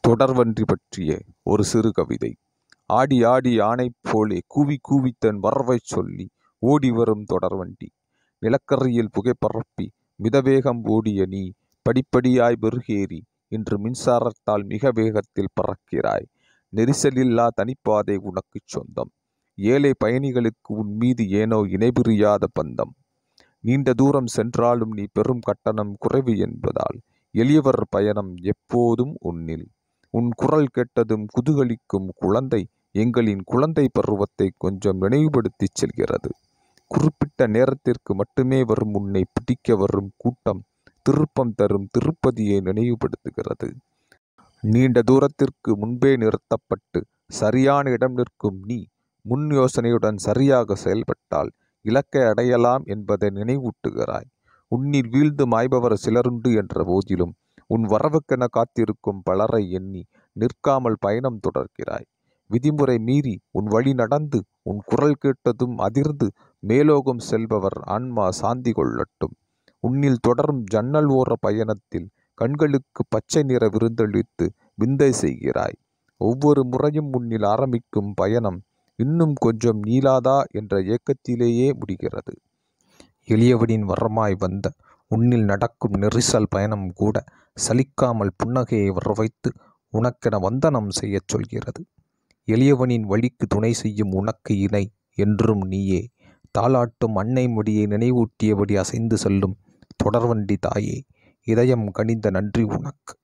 தொடர்வன்றி பற்றிய ஒரு சிறு கவிதை. ஆடி ஆடி ஆனை போலே கூவி கூவித்தன் வரவைச் சொல்லி ஓடி வரும் தொடர்வண்டி. நிலக்கரியில் புகை பரப்பி மிதவேகம் ஓடிய நீ படிப்படியாய் பெருகேறி இன்று மின்சாரத்தால் மிக வேகத்தில் பறக்கிறாய். நெரிசலில்லா தனிப்பாதை உனக்குச் சொந்தம். ஏழை பயணிகளுக்கு உன் மீது ஏனோ இணைபிரியாத பந்தம். நீண்ட தூரம் சென்றாலும் நீ பெரும் கட்டணம் குறைவு என்பதால் எளியவர் பயணம் எப்போதும் உன்னில். உன் குரல் கேட்டதும் குதூகலிக்கும் குழந்தை எங்களின் குழந்தை பருவத்தை கொஞ்சம் நினைவுபடுத்திச் செல்கிறது. குறிப்பிட்ட நேரத்திற்கு மட்டுமே வரும் உன்னை பிடிக்க வரும் கூட்டம் திருப்பம் தரும் திருப்பதியை நினைவுபடுத்துகிறது. நீண்ட தூரத்திற்கு முன்பே நிறுத்தப்பட்டு சரியான இடம் நிற்கும் நீ முன் யோசனையுடன் சரியாக செயல்பட்டால் இலக்கை அடையலாம் என்பதை நினைவூட்டுகிறாய். உன்னில் வீழ்ந்து மாய்பவர் சிலருண்டு என்ற போதிலும் உன் வரவுக்கென காத்திருக்கும் பலரை எண்ணி நிற்காமல் பயணம் தொடர்கிறாய். விதிமுறை மீறி உன் வழி நடந்து உன் குரல் கேட்டதும் அதிர்ந்து மேலோகம் செல்பவர் ஆன்மா சாந்தி கொள்ளட்டும். உன்னில் தொடரும் ஜன்னல் ஓர பயணத்தில் கண்களுக்கு பச்சை நிற விருந்தளித்து விந்தை செய்கிறாய். ஒவ்வொரு முறையும் உன்னில் ஆரம்பிக்கும் பயணம் இன்னும் கொஞ்சம் நீளாதா என்ற ஏக்கத்திலேயே முடிகிறது. எளியவனின் வரமாய் வந்த உன்னில் நடக்கும் நெரிசல் பயணம் கூட சலிக்காமல் புன்னகையை வரவைத்து உனக்கென வந்தனம் செய்யச் சொல்கிறது. எளியவனின் வழிக்கு துணை செய்யும் உனக்கு இணை என்றும் நீயே. தாலாட்டும் அன்னை மடியை நினைவூட்டியபடி அசைந்து செல்லும் தொடர்வண்டி தாயே, இதயம் கனிந்த நன்றி உனக்கு.